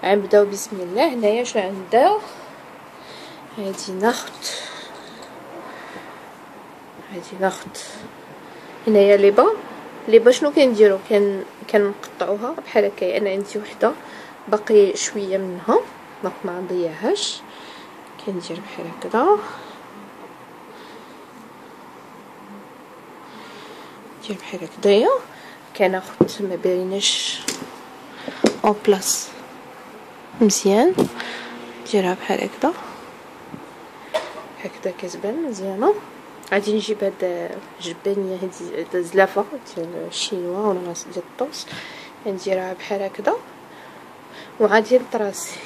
غنبداو بسم الله. هنايا شنو غندير؟ غادي ناخد هنايا ليبا شنو كنديرو؟ كنقطعوها بحال هكا. انا عندي وحده باقي شويه منها ما نضيعهاش، كندير بحال هكذا، ندير بحال هكذايا. كناخد ما بيناش اون بلاص مزيان، نديرها بحال هكذا كتبان مزيانه. غادي نجيب هاد الجبانيه، هاد الزلافه ديال الشينوا ولا ديال الطوس، نديرها بحال هكذا وغادي نطراسي.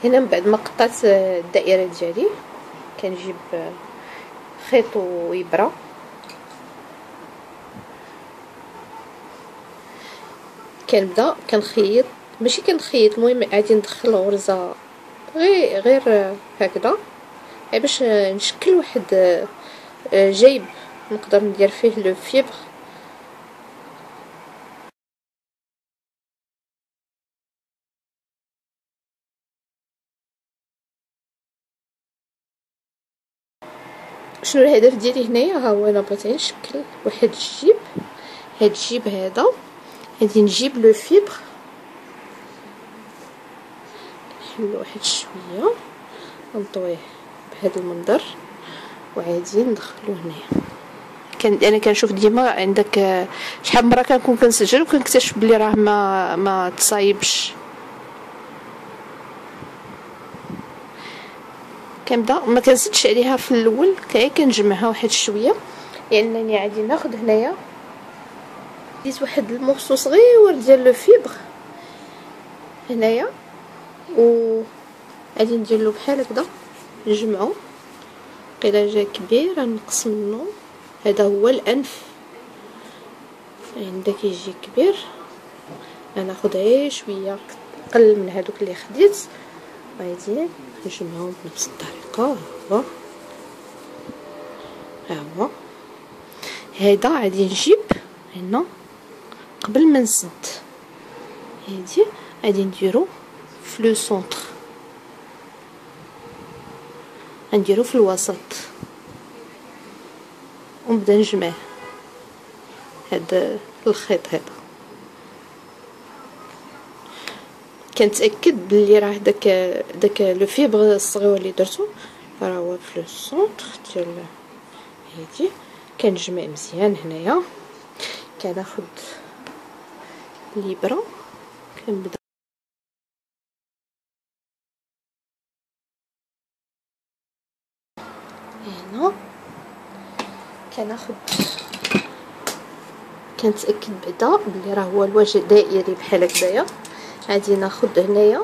هنا من بعد ما قطعت الدائره ديالي كنجيب خيط وابره، كنبدا كنخيط، ماشي كنخيط، المهم غادي ندخل الغرزه غير هكذا باش نشكل واحد جيب نقدر ندير فيه لو فيبر. شنو الهدف ديالي هنايا؟ ها هو انا بغيت نشكل واحد الجيب. هاد الجيب هذا غادي نجيب لو فيبر، نحلو واحد شويه نطويه بهذا المنظر وعادي ندخلو هنايا. انا كنشوف ديما عندك شحال مره كنكون كنسجل وكنكتشف بلي راه ما تصايبش. كنبدا ما كنزيدش عليها في الاول، كنجمعها واحد شويه، لانني غادي ناخذ هنايا ديت واحد المورسو صغير ديال لو فيبر هنايا، و غادي ندير له بحال هكذا نجمعو. الا جا كبير غنقص منه، هذا هو الانف. عندك يجي كبير غناخذ غير شويه قل من هذوك اللي خديت، غادي نجمعهم بنفس الطريقه. ها هو هذا غادي نجيب هنا قبل ما نسد، هادي غادي نديرو في لو سونتر، غنديرو في الوسط ونبدا نجمع هاد الخيط هذا. كنتاكد بلي راه داك لو فيبر الصغير اللي درتو راه هو في لو سونتر ديال هادي. كنجمع مزيان هنايا، كناخد الابره كنبدا هنا، كنتاكد بعدا بلي راه هو الوجه دائري بحال هكذايا. غادي ناخد هنايا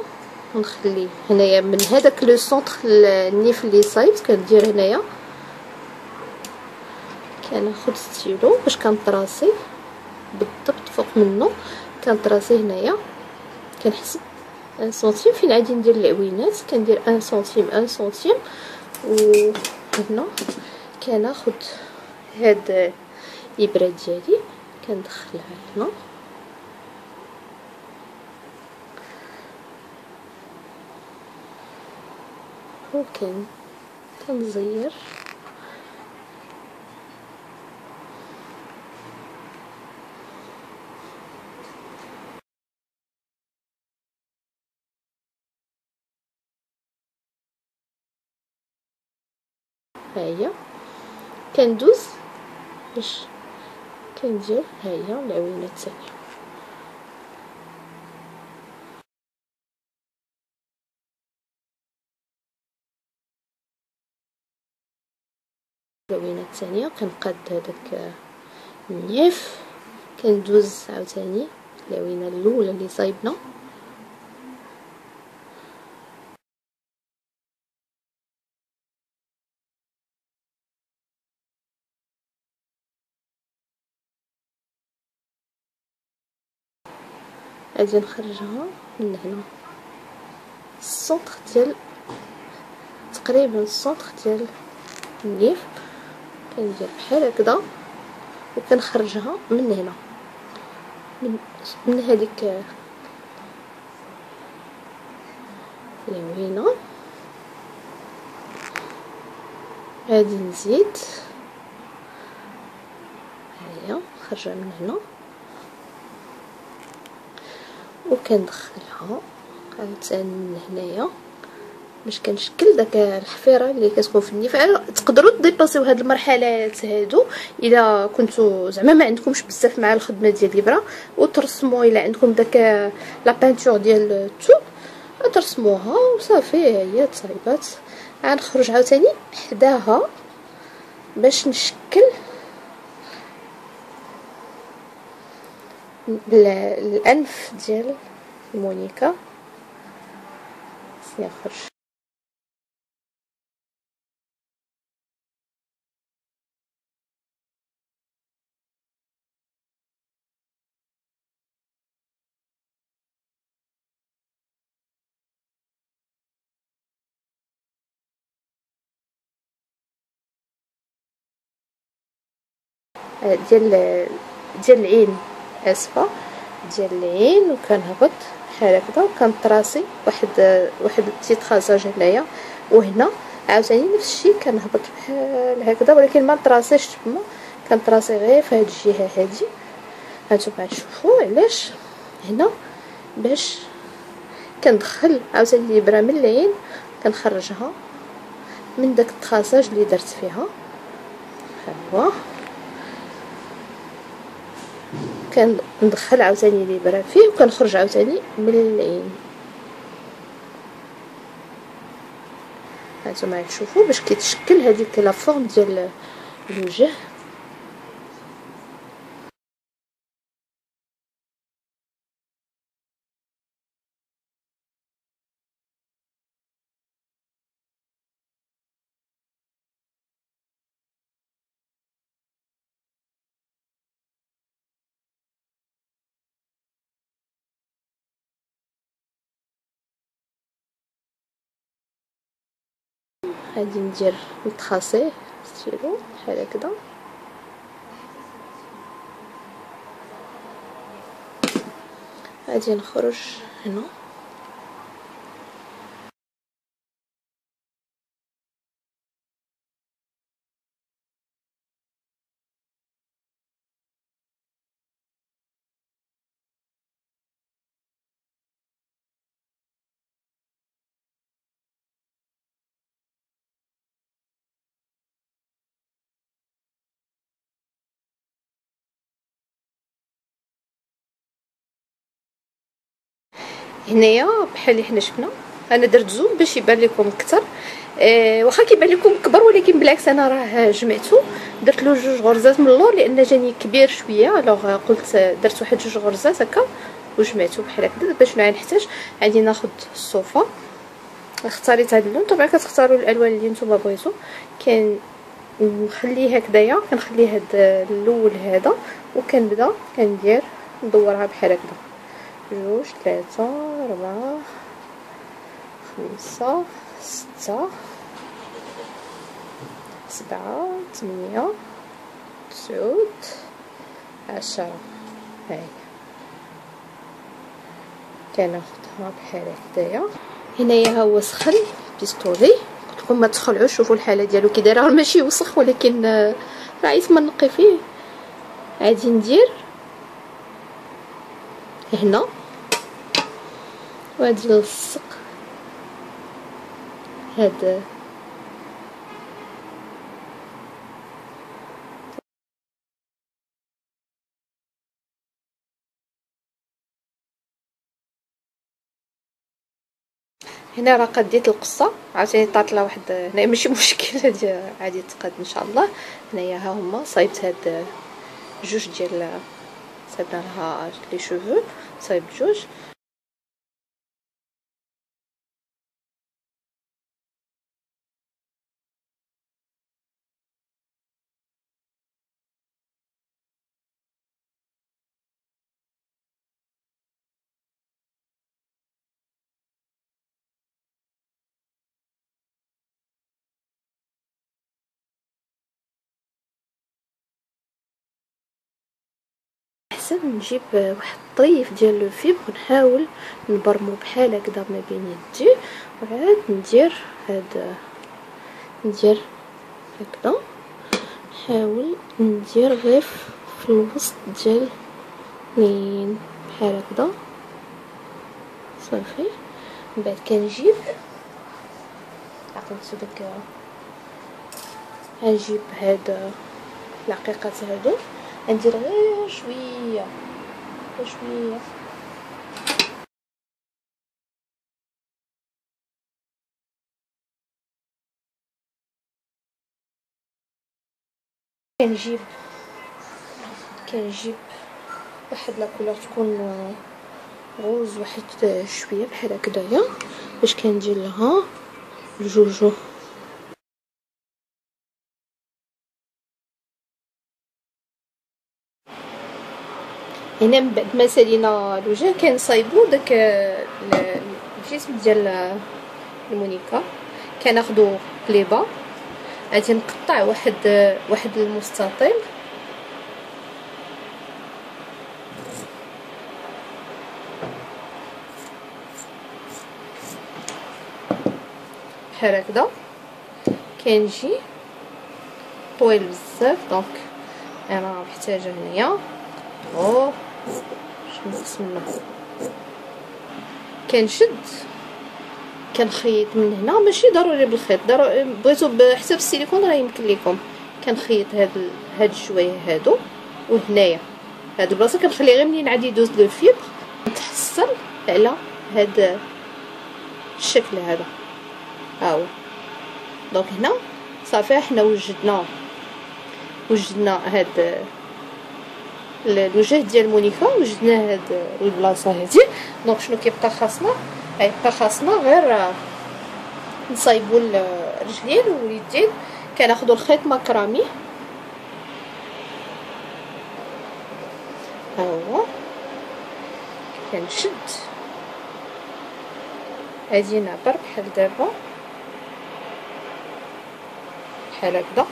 ونخلي هنايا من هذاك لو سونتر النيف اللي صايبت، كندير هنايا كناخد ستيلو باش كنطراسي بالضبط فوق منه، كنطراسي هنايا كنحسب 1 سنتيم فين غادي ندير العوينات، كندير 1 سنتيم 1 سنتيم. وهنا كناخد هاد الابره ديالي كندخلها هنا كنزير هيا، كندوز باش كندير هيا العوينه الثانيه. العوينه الثانيه كنقاد هذاك النيف، كندوز عاوتاني العوينه الاولى اللي صايبنا، غادي نخرجها من هنا السونتر ديال تقريبا السونطر ديال النيف، كندير بحال هكذا وكنخرجها من هنا من هذيك العوينه. غادي نزيد هيا خرجها من هنا وكندخلها عاوتاني من هنايا باش كنشكل داك الحفيره اللي كتكون في النيف. تقدروا ديباسيو هاد المرحلات هادو الا كنتو زعما ما عندكمش بزاف مع الخدمه ديال الابره، وترسموا الا عندكم داك لا بانتور ديال التوب ترسموها وصافي هي تصايبات. غنخرج عاوتاني حداها باش نشكل الانف ديال المونيكا. سنخرج ديال العين، اسفه ديال العين، وكنهبط بحال هكذا وكنطراسي واحد بتيت خازاج هنايا وهنا. عاوتاني نفس الشيء كنهبط بحال هكذا، ولكن ما نطراسيش تما، كنطراسي غير في هاد الجهه هادي. هانتوما تشوفوا علاش هنا، باش كندخل عاوتاني الابره من العين كنخرجها من داك التخاصاج اللي درت فيها. هو كندخل عاوتاني الابره فيه وكنخرج عاوتاني من العين. هانتوما تشوفوا باش كيتشكل هذيك لا فورم ديال الوجه. غادي ندير نتخاصيه ستيلو بحال هكذا. غادي نخرج هنا هنايا بحال اللي حنا شفنا. انا درت زوم باش يبان لكم اكثر، واخا كيبان لكم كبر، ولكن بالعكس انا راه جمعته درت له جوج غرزات من اللور لان جاني كبير شويه. الوغ قلت درت واحد جوج غرزات هكا وجمعته بحال هكذا. باش شنو غنحتاج؟ غادي ناخذ الصوفه. اختاريت هذا اللون، طبعا كتختاروا الالوان اللي نتوما بغيتو. كان نخليه هكذايا، كنخليه هذا الاول هذا، وكنبدا كندير ندورها بحال هكذا، جوج ثلاثة ربعة خمسة ستة سبعة ثمانية تسعود 10. هاي كناخدها بحال هكذايا. هنايا ها هو سخن بيستولي، قلت لكم ما تخلعوش. شوفوا الحاله ديالو كي داير، ماشي وسخ ولكن راه عييت ما نقي فيه. غادي ندير هنا وغادي نلصق هاد هنا. راه قديت القصه عاوتاني طارت لها واحد هنا، ماشي مشكل، هادي عادي تقاد ان شاء الله. هنايا ها هما صايبت هاد جوج ديال صايبنا لها لي شوفو، صايبت جوج. احسن نجيب واحد الطريف ديال لو فيبر ونحاول نبرمو بحال هكذا ما بين يدي، وعاد ندير ندير هكذا، نحاول ندير غير في الوسط ديال لين بحال هكذا صافي. من بعد كنجيب عقلتو داك غنجيب هاد العقيقات هادو ندير غير شويه شويه كنجيب واحد لاكولور تكون غوز واحد شويه بحال هكذايا باش كندير لها الجوجو. هنا من بعد ما سالينا الوجه كنصايبو داك الجسم ديال المونيكا، كناخدو قليبه غادي نقطع واحد المستطيل بحال هكذا، كنجي طويل بزاف دونك انا محتاجه هنايا شنو نسمى كنشد كنخيط من هنا، ماشي ضروري بالخيط، بغيتو بحساب السيليكون راه يمكن لكم. كنخيط هاد الشويه هادو، وهنايا هاد البلاصه كنخلي غير منين عاد يدوز لو فيبر نتحصل على هاد الشكل هذا. ها هو دونك هنا صافي حنا وجدنا هاد الوجه ديال مونيكا، وجدنا هاد البلاصه هادي. دونك شنو كيبقى خاصنا؟ يبقى خاصنا غير نصايبوا الرجلين واليدين. كناخذوا الخيط مكرامي، ها هو كنشد غادي نعبر بحال دابا بحال هكذا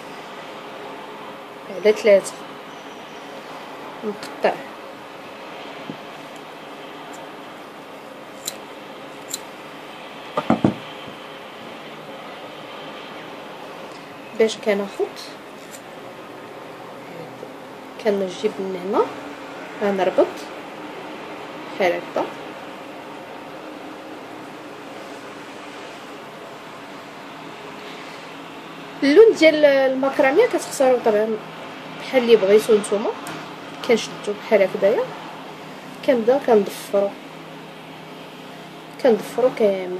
على 3 نقطع باش كناخد كنجيب من هنا غنربط بحال هكذا. اللون ديال المكرميه كتختاروا طبعا بحال اللي بغيتو نتوما. كنشدو بحال هكذايا، كنبدا كنضفرو كامل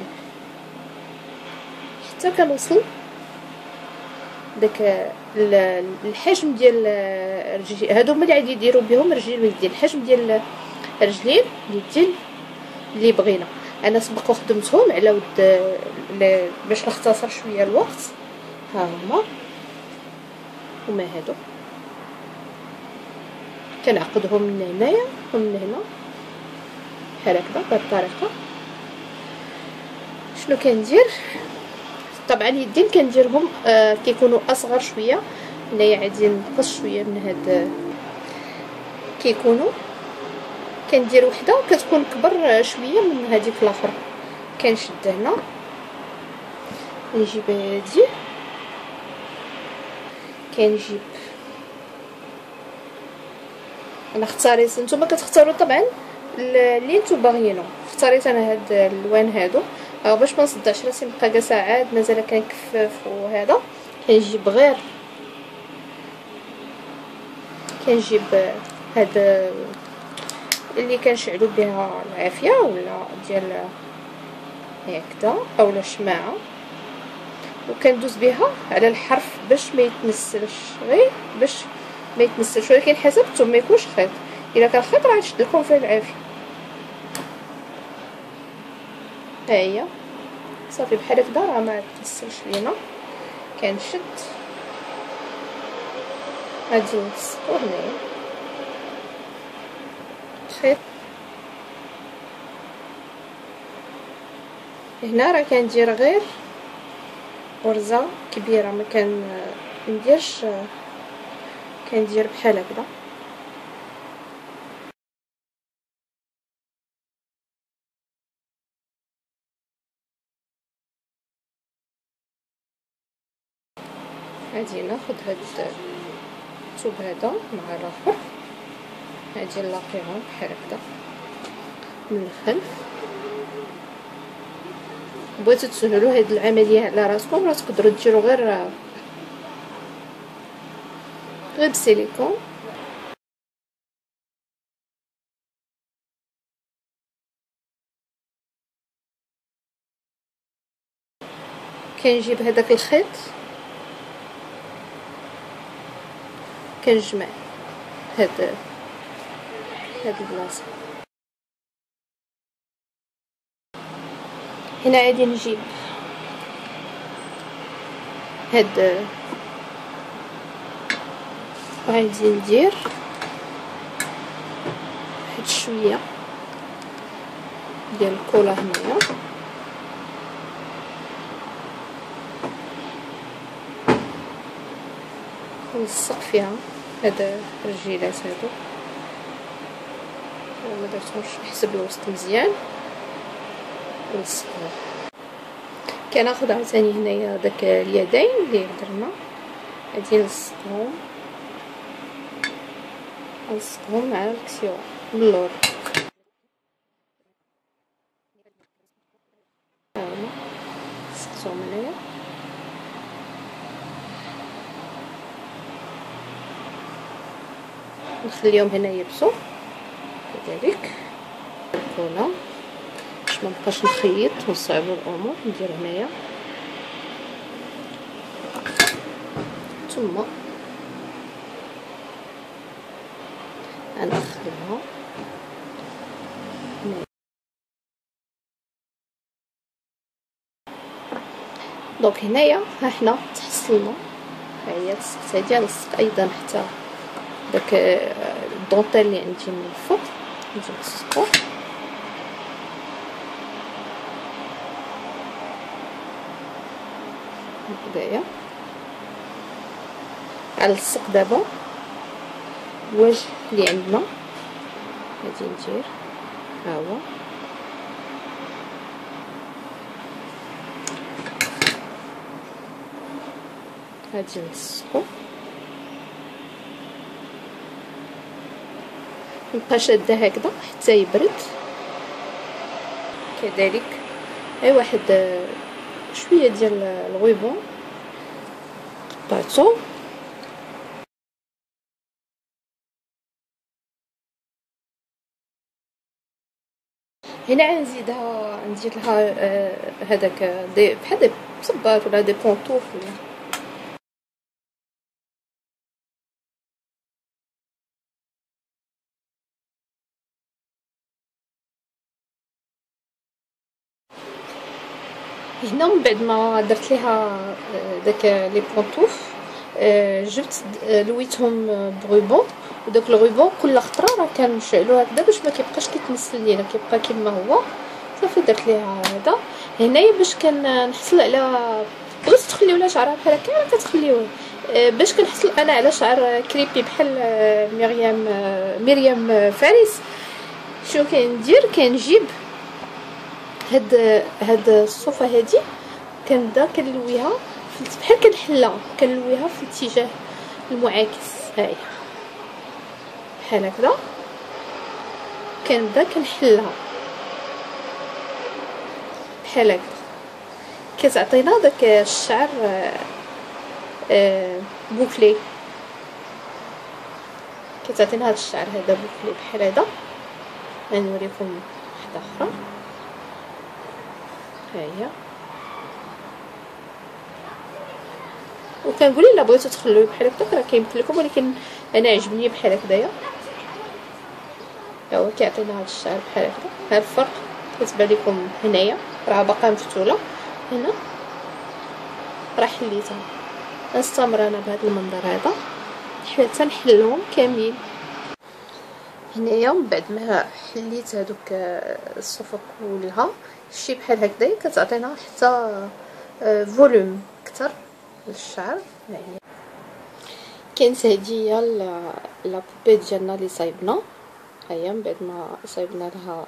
حتى كنوصل داك الحجم ديال الرجلين. هادو هما اللي غادي يديروا بهم الرجلين واليدين، الحجم ديال الرجلين واليدين اللي بغينا. انا سبق وخدمتهم على ود باش نختصر شويه الوقت. ها هما هادو كنعقدهم من هنايا ومن هنا بحال هكذا بهاد الطريقه. شنو كندير؟ طبعا اليدين كنديرهم كيكونوا اصغر شويه. هنايا غادي نقص شويه من هاد كيكونوا كندير وحده كتكون كبر شويه من هذيك الاخرى. كنشد هنا نجيب هادي، كنجيب انا اختاريت، نتوما كتختاروا طبعا اللي نتو باغيينو. اختاريت انا هاد الالوان هادو باش ما نصدعش راسي نبقى كاع ساعات مازال كنكفف. وهذا كنجيب غير هاد اللي كنشعلوا بها العافيه ولا ديال هكذا اولا شماعه، وكندوز بها على الحرف باش ما يتنسلش، غير باش ما يتنسلش. ولكن حسبتو ما يكونش خيط، الا كان خيط راه نشد لكم فيه العافيه. ها هي صافي بحال هكذا راه ما تنسلش لينا. كنشد غادي نلصقو هنايا خيط. هنا راه كندير غير غرزه كبيره، ما كنديرش، كندير بحال هكذا غادي ناخد هاد الثوب هذا مع الاخر، غادي نلاقيهم بحال هكذا من الخلف. بغيتو تسهلوا هاد العمليه على راسكم، راه تقدروا ديروا غير بسيليكون. كنجيب هذاك الخيط كنجمع هاد البلاصه. هنا غادي نجيب هاد وغادي ندير واحد شويه ديال الكولا هنايا، ونلصق فيها هاد الرجيلات هادو. ما درتهمش نحسب الوسط مزيان ونلصقهم. كناخد عاوتاني هنايا داك اليدين اللي درنا، غادي نلصقهم مع الكسيوه من اللور. هاهما لصقتهم هنايا. نخليهم هنا يبسوا كذلك الكولا باش ما نبقاش نخيط ونصعبوا الامور. ندير هنايا ثم ندخلها هنا. دونك هنايا ها حنا تحسلنا، ها هي لصقت هادي، نلصق ايضا حتى داك الدونطيل اللي عندي من الفوق نجي نلصقو. هكذايا غنلصق دابا الوجه اللي عندنا. غادي ندير ها هو غادي نلصقو، نبقى شاده هكذا حتى يبرد. كذلك اي واحد شويه ديال الغويبون قطعته، هنا نزيدها ندير لها هذاك بحال دي صباط ولا دي بونطوف ولا هنا. من بعد ما درت ليها داك لي بونطوف جبت لويتهم بغوبون، وداك الغوبون كل خطره راه كنشعلو هكذا باش ما كيبقاش كيتمثل لينا، كيبقى كما هو. صافي درت ليها هذا هنايا باش كنحصل على بغيتو تخليو شعرها بحال هكا راه كتخليوه، باش كنحصل انا على شعر كريبي بحال مريم فارس. شنو كندير؟ كنجيب هاد الصوفه هادي كنبدا كنلويها بحال كنحلها، كنلويها في الاتجاه المعاكس. هاهي بحال هكذا كنبدا كنحلها بحال هكذا، كتعطينا داك الشعر بوكلي، كتعطينا هاد الشعر هذا بوكلي بحال هذا. غنوريكم واحده اخرى. ها هي، وكنقول الا بغيتو تخليوه بحال هكا راه كيمكن لكم، ولكن انا عجبني بحال هكذايا. هو كيعطينا هاد الشعر بحال هكذا. ها الفرق كتبان لكم هنايا راه باقا مفتوله، هنا راه حليتها. نستمر انا بهذا المنظر هذا حتى نحلهم كاملين. هنايا من بعد ما حليت هذوك الصفوف كلها شي بحال هكذا كتعطينا حتى فوليوم اكثر للشعر. ها هي كانت هادي هي لا بوبي ديالنا اللي صايبنا. ها هي من بعد ما صايبنا لها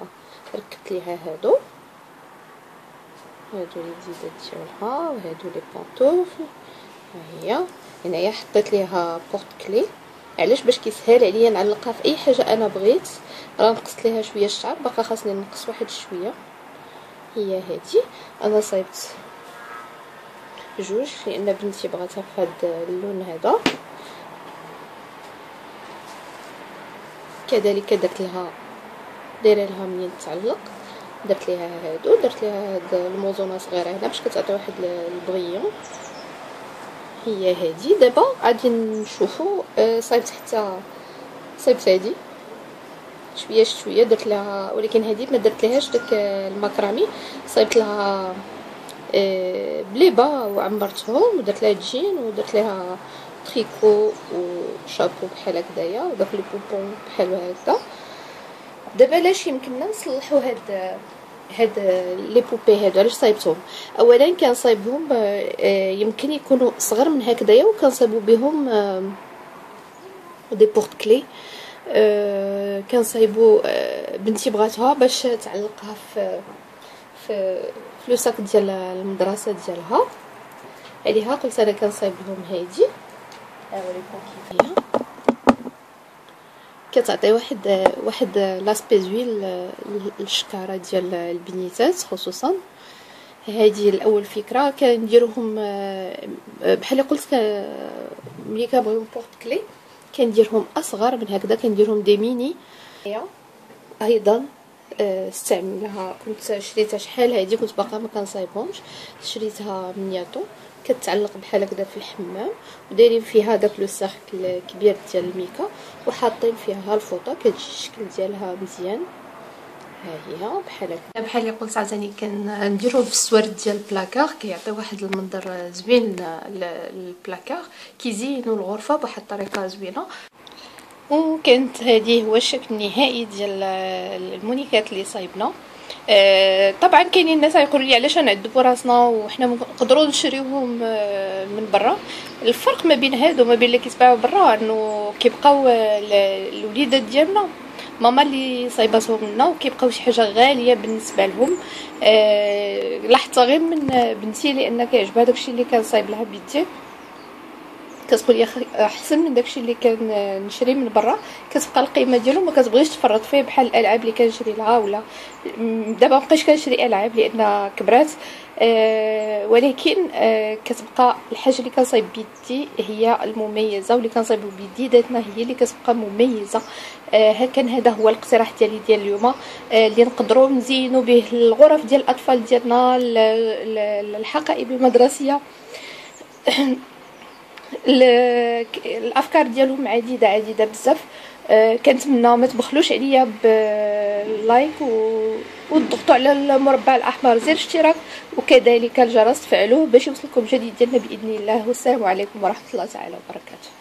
ركبت ليها هادو الجديدات ديالها، وهادو لي بونطوف ها هي هنايا حطيت ليها بورت كلي. علاش؟ باش كيسهل عليا نعلقها في اي حاجه انا بغيت. راه نقصت ليها شويه الشعر، باقا خاصني نقص واحد شويه. هي هادي انا صايبت جوج لان بنتي بغاتها في هذا اللون هذا. كذلك درت لها دايره لها منين تعلق، درت ليها هادو، درت ليها هاد الموزونه صغيره هنا باش كتعطي واحد البغيون. هي هادي دابا غادي نشوفوا. صايبت حتى صايبت هادي شويه شويه درت لها، ولكن هادي ما درت لهاش داك المكرامي. صايبت لها بليبه وعمرتهم ودرت لها جين ودرت لها تريكو وشابو بحال هكذايا وداك لي بوبون بحال هكذا. دابا لاش يمكننا نصلحوا هاد لي بوبي هادو؟ علاش صايبتهم؟ اولا كنصايبهم يمكن يكونوا صغر من هكذايا وكنصايبوا بهم دي بورت كلي. كنصايبوا بنتي بغاتها باش تعلقها في لو ساك ديال المدرسه ديالها. عليها قلت انا كنصايب لهم هادي. اوريكم كيف هي كتعطي واحد لاسبي زوين للشكاره ديال البنيتات خصوصا. هذه الاول فكره كنديروهم بحال قلت ملي كنبغيو بورت كلي كنديرهم اصغر من هكذا، كنديرهم دي ميني. ايضا استعملها كنت شريتها شحال هذه كنت باقا ما كنصايبهمش، شريتها من ياتو كتعلق بحال هكذا في الحمام ودايرين فيها داك لو سيركل الكبير ديال الميكا وحاطين فيها الفوطه كتجي الشكل ديالها مزيان. ها هي بحال هكا بحال اللي قلت عاوتاني كنديروه في السوارد ديال البلاكار كيعطي واحد المنظر زوين للبلاكار، كيزينوا الغرفه بواحد الطريقه زوينه. وكانت هذه هو الشكل النهائي ديال المونيكات اللي صايبنا. طبعا كاينين الناس يقولوا لي علاش نعذبوا راسنا وحنا نقدروا نشريوهم من برا. الفرق ما بين هادو وما بين اللي كيتباعوا برا انه كيبقاو الوليدات ديالنا ماما اللي صايباتهم لنا وكيبقاو شي حاجه غاليه بالنسبه لهم. لاحظت غير من بنتي لان كيعجبها داكشي اللي كان صايب لها بيدي، كتقول لي احسن من داكشي اللي كنشري من برا. كتبقى القيمه ديالو ما كتبغيش تفرط فيه بحال الالعاب اللي كنشري لها. ولا دابا مابقيتش كنشري العاب لان كبرات، ولكن كتبقى الحاجه اللي كنصايب بيدي هي المميزه، واللي كنصايبو بيدياتنا هي اللي كتبقى مميزه. كان هذا هو الاقتراح ديالي ديال اليوم اللي نقدروا نزينوا به الغرف ديال الاطفال ديالنا، الحقائب المدرسيه. الافكار ديالهم عديده بزاف. كنتمنى ما تبخلوش عليا بلايك وتضغطوا على المربع الاحمر زر اشتراك وكذلك الجرس تفعلوه باش يوصلكم جديد ديالنا باذن الله. والسلام عليكم ورحمه الله تعالى وبركاته.